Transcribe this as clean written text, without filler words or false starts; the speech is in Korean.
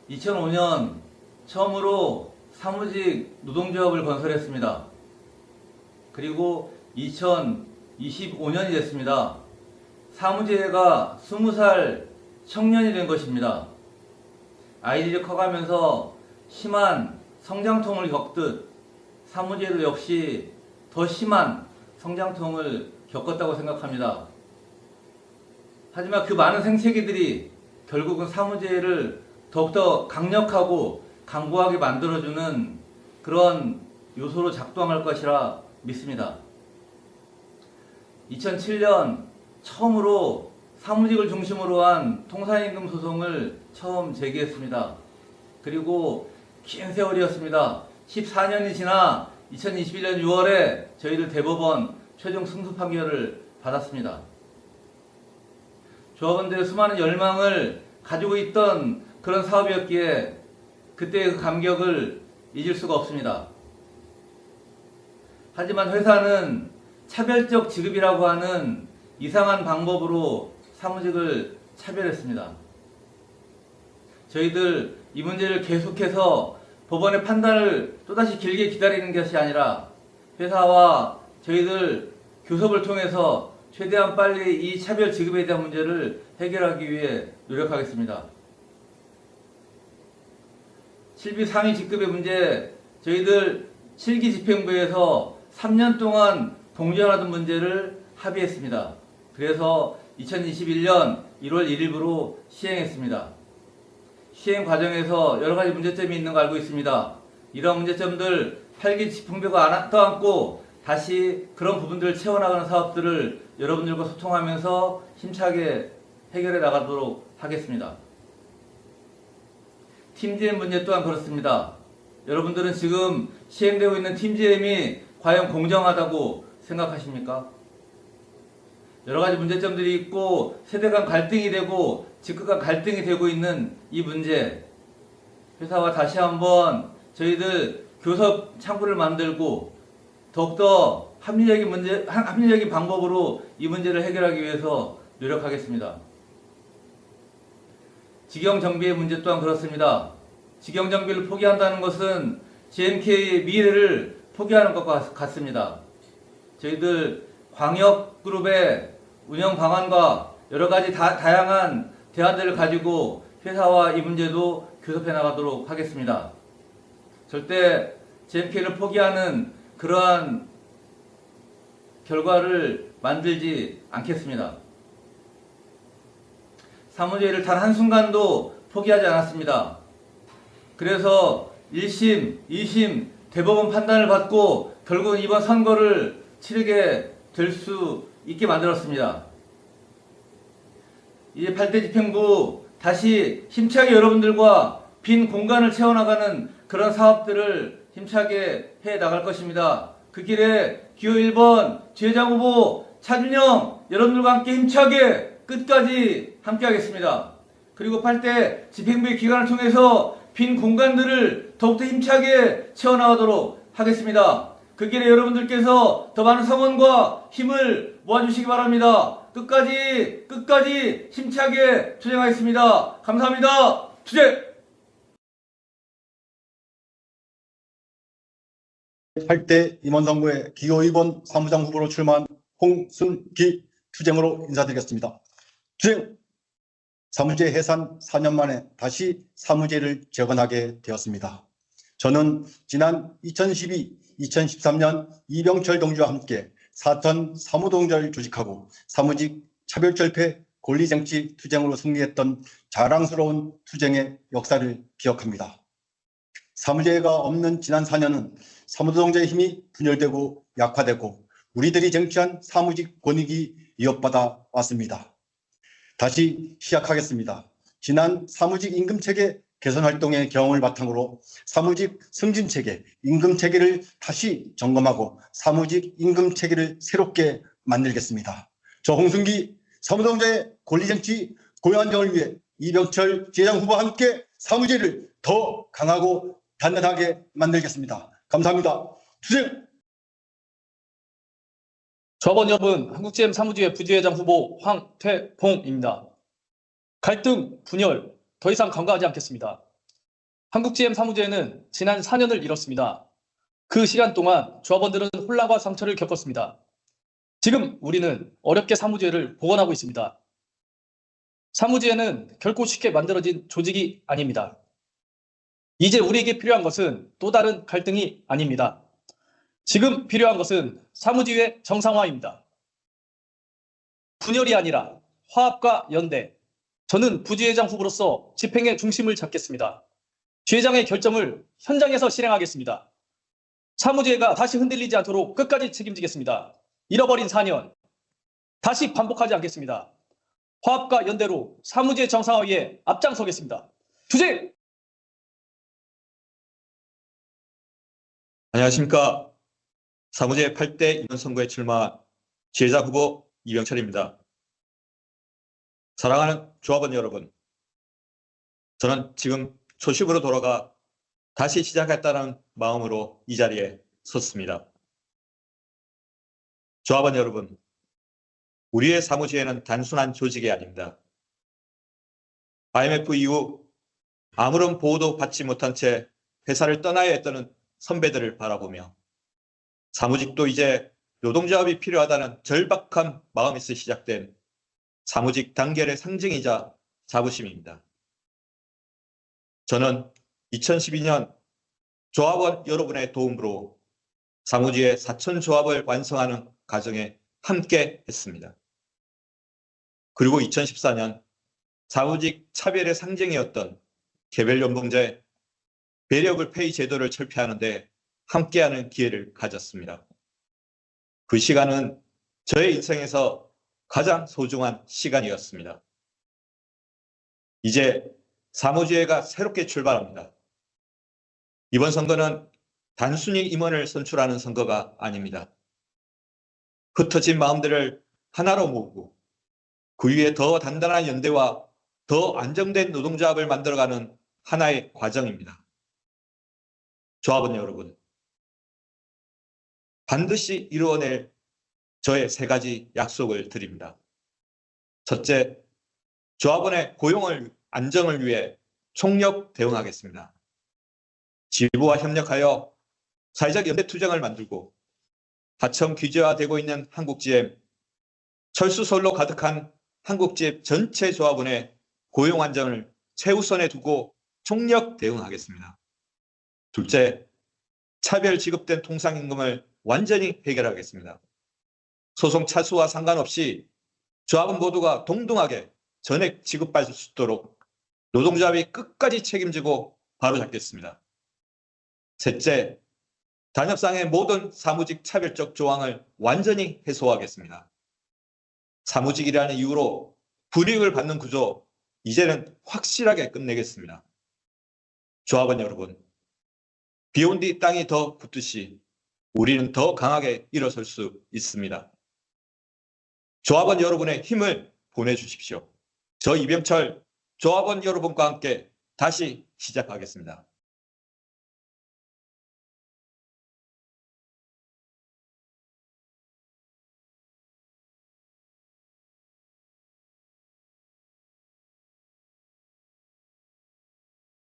2005년 처음으로 사무직 노동조합을 건설했습니다. 그리고 2025년이 됐습니다. 사무직가 20살 청년이 된 것입니다. 아이들이 커가면서 심한 성장통을 겪듯 사무직도 역시 더 심한 성장통을 겪었다고 생각합니다. 하지만 그 많은 생태계들이 결국은 사무제를 더욱더 강력하고 강고하게 만들어주는 그런 요소로 작동할 것이라 믿습니다. 2007년 처음으로 사무직을 중심으로 한 통상임금 소송을 처음 제기했습니다. 그리고 긴 세월이었습니다. 14년이 지나 2021년 6월에 저희들 대법원 최종 승소 판결을 받았습니다. 조합원들의 수많은 열망을 가지고 있던 그런 사업이었기에 그때의 그 감격을 잊을 수가 없습니다. 하지만 회사는 차별적 지급이라고 하는 이상한 방법으로 사무직을 차별했습니다. 저희들 이 문제를 계속해서 법원의 판단을 또다시 길게 기다리는 것이 아니라 회사와 저희들 교섭을 통해서 최대한 빨리 이 차별 지급에 대한 문제를 해결하기 위해 노력하겠습니다. 실비 상위 직급의 문제, 저희들 7기 집행부에서 3년 동안 동전하던 문제를 합의했습니다. 그래서 2021년 1월 1일부로 시행했습니다. 시행 과정에서 여러 가지 문제점이 있는 거 알고 있습니다. 이러한 문제점들 8기 집행부가 떠안고 다시 그런 부분들을 채워나가는 사업들을 여러분들과 소통하면서 힘차게 해결해 나가도록 하겠습니다. 팀GM 문제 또한 그렇습니다. 여러분들은 지금 시행되고 있는 팀GM이 과연 공정하다고 생각하십니까? 여러 가지 문제점들이 있고 세대 간 갈등이 되고 직급 간 갈등이 되고 있는 이 문제, 회사와 다시 한번 저희들 교섭 창구를 만들고 더욱더 합리적인 방법으로 이 문제를 해결하기 위해서 노력하겠습니다. 직영정비의 문제 또한 그렇습니다. 직영정비를 포기한다는 것은 GMK의 미래를 포기하는 것과 같습니다. 저희들 광역그룹의 운영 방안과 여러 가지 다양한 대안들을 가지고 회사와 이 문제도 교섭해 나가도록 하겠습니다. 절대 GMK를 포기하는 그러한 결과를 만들지 않겠습니다. 사무제를 단 한순간도 포기하지 않았습니다. 그래서 1심, 2심 대법원 판단을 받고 결국은 이번 선거를 치르게 될 수 있게 만들었습니다. 이제 8대 집행부 다시 힘차게 여러분들과 빈 공간을 채워나가는 그런 사업들을 힘차게 해 나갈 것입니다. 그 길에 기호 1번 지회장 후보 차준영 여러분들과 함께 힘차게 끝까지 함께 하겠습니다. 그리고 8대 집행부의 기관을 통해서 빈 공간들을 더욱더 힘차게 채워나가도록 하겠습니다. 그 길에 여러분들께서 더 많은 성원과 힘을 모아주시기 바랍니다. 끝까지 힘차게 투쟁하겠습니다. 감사합니다. 투쟁! 8대 임원선거에 기호 2번 사무장 후보로 출마한 홍순기 투쟁으로 인사드리겠습니다. 투쟁! 사무제 해산 4년 만에 다시 사무제를 재건하게 되었습니다. 저는 지난 2012, 2013년 이병철 동지와 함께 사천 사무동자를 조직하고 사무직 차별철폐 권리쟁취 투쟁으로 승리했던 자랑스러운 투쟁의 역사를 기억합니다. 사무제가 없는 지난 4년은 사무노동자의 힘이 분열되고 약화되고 우리들이 쟁취한 사무직 권익이 위협받아 왔습니다. 다시 시작하겠습니다. 지난 사무직 임금체계 개선 활동의 경험을 바탕으로 사무직 승진체계, 임금체계를 다시 점검하고 사무직 임금체계를 새롭게 만들겠습니다. 저 홍순기 사무노동자의 권리쟁취 고용안정을 위해 이병철 지회장 후보와 함께 사무제를 더 강하고 단단하게 만들겠습니다. 감사합니다. 투쟁! 조합원 여러분, 한국GM 사무지회 부지회장 후보 황태봉입니다. 갈등, 분열, 더 이상 간과하지 않겠습니다. 한국GM 사무제는 지난 4년을 잃었습니다. 그 시간 동안 조합원들은 혼란과 상처를 겪었습니다. 지금 우리는 어렵게 사무제를 복원하고 있습니다. 사무제는 결코 쉽게 만들어진 조직이 아닙니다. 이제 우리에게 필요한 것은 또 다른 갈등이 아닙니다. 지금 필요한 것은 사무지회 정상화입니다. 분열이 아니라 화합과 연대. 저는 부지회장 후보로서 집행의 중심을 잡겠습니다. 지회장의 결정을 현장에서 실행하겠습니다. 사무지회가 다시 흔들리지 않도록 끝까지 책임지겠습니다. 잃어버린 4년, 다시 반복하지 않겠습니다. 화합과 연대로 사무지회 정상화 위에 앞장서겠습니다. 투쟁! 안녕하십니까. 사무제 8대 임원 선거에 출마한 지혜자 후보 이병철입니다. 사랑하는 조합원 여러분, 저는 지금 초심으로 돌아가 다시 시작했다는 마음으로 이 자리에 섰습니다. 조합원 여러분, 우리의 사무지회는 단순한 조직이 아닙니다. IMF 이후 아무런 보호도 받지 못한 채 회사를 떠나야 했던 선배들을 바라보며 사무직도 이제 노동조합이 필요하다는 절박한 마음에서 시작된 사무직 단결의 상징이자 자부심입니다. 저는 2012년 조합원 여러분의 도움으로 사무지회 사천조합을 완성하는 과정에 함께 했습니다. 그리고 2014년 사무직 차별의 상징이었던 개별연봉제 배려블 페이 제도를 철폐하는 데 함께하는 기회를 가졌습니다. 그 시간은 저의 인생에서 가장 소중한 시간이었습니다. 이제 사무지회가 새롭게 출발합니다. 이번 선거는 단순히 임원을 선출하는 선거가 아닙니다. 흩어진 마음들을 하나로 모으고 그 위에 더 단단한 연대와 더 안정된 노동조합을 만들어가는 하나의 과정입니다. 조합원 여러분, 반드시 이루어낼 저의 3가지 약속을 드립니다. 첫째, 조합원의 안정을 위해 총력 대응하겠습니다. 지부와 협력하여 사회적 연대투쟁을 만들고 하청 규제화되고 있는 한국GM, 철수설로 가득한 한국GM 전체 조합원의 고용 안정을 최우선에 두고 총력 대응하겠습니다. 둘째, 차별 지급된 통상임금을 완전히 해결하겠습니다. 소송 차수와 상관없이 조합원 모두가 동등하게 전액 지급받을 수 있도록 노동조합이 끝까지 책임지고 바로잡겠습니다. 셋째, 단협상의 모든 사무직 차별적 조항을 완전히 해소하겠습니다. 사무직이라는 이유로 불이익을 받는 구조, 이제는 확실하게 끝내겠습니다. 조합원 여러분, 비온 뒤 땅이 더 굳듯이 우리는 더 강하게 일어설 수 있습니다. 조합원 여러분의 힘을 보내주십시오. 저 이병철 조합원 여러분과 함께 다시 시작하겠습니다.